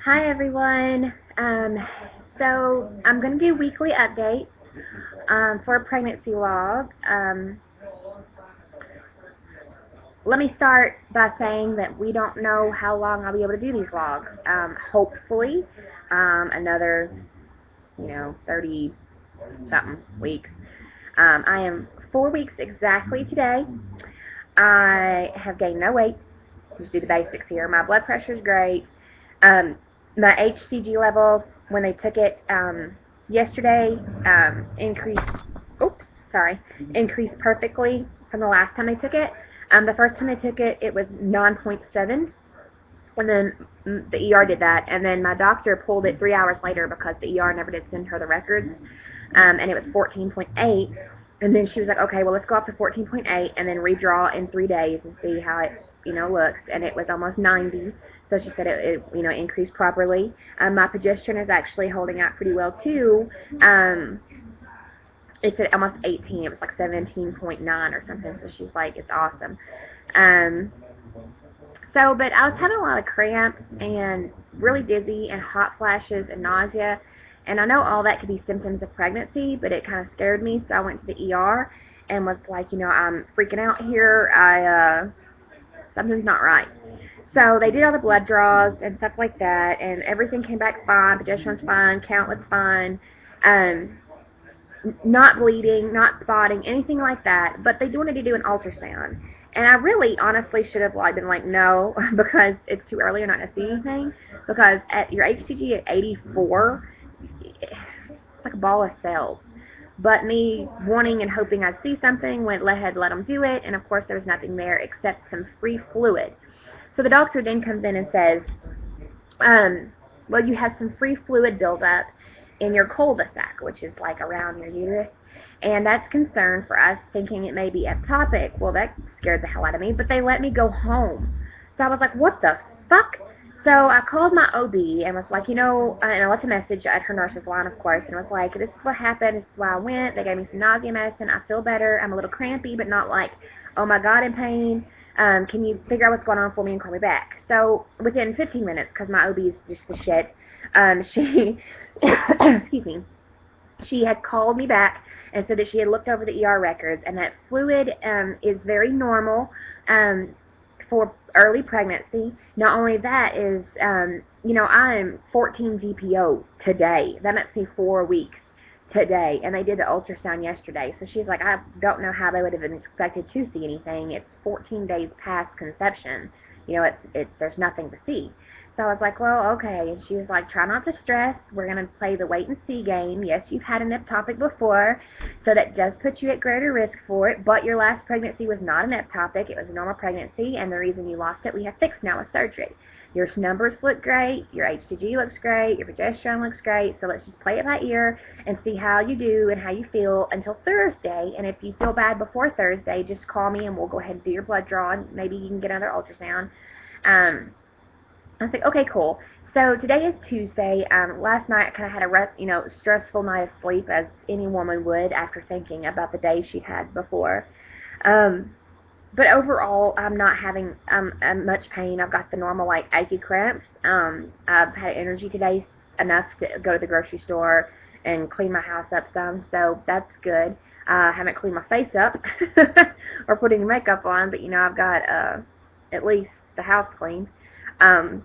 Hi everyone. So I'm going to do weekly updates for a pregnancy log. Let me start by saying that we don't know how long I'll be able to do these logs. Hopefully, another 30 something weeks. I am 4 weeks exactly today. I have gained no weight. Just do the basics here. My blood pressure is great. Um, my HCG level when they took it yesterday increased. Oops, sorry, increased perfectly from the last time they took it. The first time they took it, it was 9.7, and then the ER did that, and then my doctor pulled it 3 hours later because the ER never did send her the records, and it was 14.8. And then she was like, okay, well, let's go up to 14.8 and then redraw in 3 days and see how it, looks. And it was almost 90. So she said it increased properly. My progesterone is actually holding out pretty well, too. It's at almost 18. It was like 17.9 or something. So she's like, it's awesome. Um, but I was having a lot of cramps and really dizzy and hot flashes and nausea. And I know all that could be symptoms of pregnancy, but it kind of scared me. So I went to the ER and was like, I'm freaking out here. Something's not right. So they did all the blood draws and stuff like that, and everything came back fine. Progesterone's fine, count was fine. Um, not bleeding, not spotting, anything like that. But they wanted to do an ultrasound. And I really, honestly, should have been like, no, because it's too early. You're not going to see anything. Because at your HCG at 84, it's like a ball of cells. But me wanting and hoping I'd see something, went ahead, let them do it. And of course, there was nothing there except some free fluid. So the doctor then comes in and says, well, you have some free fluid buildup in your cul-de-sac, which is like around your uterus. And that's concern for us, thinking it may be ectopic. Well, that scared the hell out of me, but they let me go home. So I was like, what the fuck? So I called my OB and was like, and I left a message at her nurse's line, of course, and was like, this is what happened, this is why I went. They gave me some nausea medicine. I feel better. I'm a little crampy, but not like, oh my God, in pain. Can you figure out what's going on for me and call me back? So within 15 minutes, because my OB is just the shit, she, excuse me, she had called me back and said that she had looked over the ER records and that fluid is very normal for early pregnancy. Not only that is, I'm 14 GPO today. That makes me 4 weeks today, and they did the ultrasound yesterday. So she's like, I don't know how they would have been expected to see anything. It's 14 days past conception. There's nothing to see. So I was like, well, okay. And she was like, try not to stress. We're going to play the wait and see game. Yes, you've had an ectopic before, so that does put you at greater risk for it. But your last pregnancy was not an ectopic. It was a normal pregnancy, and the reason you lost it, we have fixed now with surgery. Your numbers look great. Your HCG looks great. Your progesterone looks great. So let's just play it by ear and see how you do and how you feel until Thursday. And if you feel bad before Thursday, just call me and we'll go ahead and do your blood draw, and maybe you can get another ultrasound. I was like, okay, cool. So today is Tuesday. Last night I kind of had a stressful night of sleep, as any woman would after thinking about the day she'd had before. But overall, I'm not having much pain. I've got the normal like achy cramps. I've had energy today enough to go to the grocery store and clean my house up some, so that's good. I haven't cleaned my face up or put any makeup on, but I've got at least the house clean. And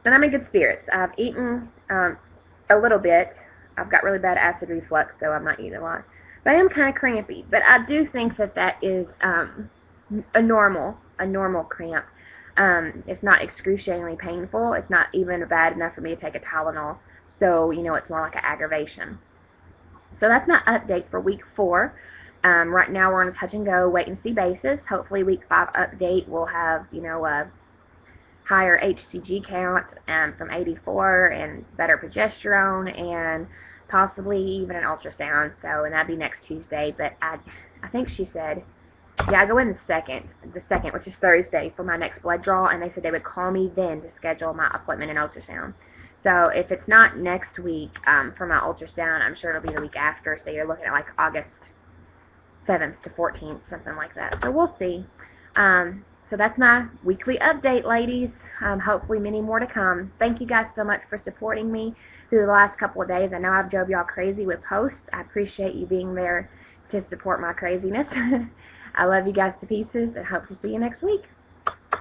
I'm in good spirits. I've eaten a little bit. I've got really bad acid reflux, so I'm not eating a lot. But I am kind of crampy. But I do think that is a normal cramp. It's not excruciatingly painful. It's not even bad enough for me to take a Tylenol. So, it's more like an aggravation. So that's my update for week 4. Right now we're on a touch and go, wait and see basis. Hopefully week 5 update will have, a higher HCG count from 84 and better progesterone and possibly even an ultrasound. So, and that'd be next Tuesday. But I think she said, yeah, I go in the second, which is Thursday, for my next blood draw, and they said they would call me then to schedule my appointment and ultrasound. So if it's not next week for my ultrasound, I'm sure it'll be the week after. So you're looking at like August 7th to 14th, something like that. So we'll see. So that's my weekly update, ladies. Hopefully many more to come. Thank you guys so much for supporting me through the last couple of days. I know I've drove y'all crazy with posts. I appreciate you being there to support my craziness. I love you guys to pieces and hope to see you next week.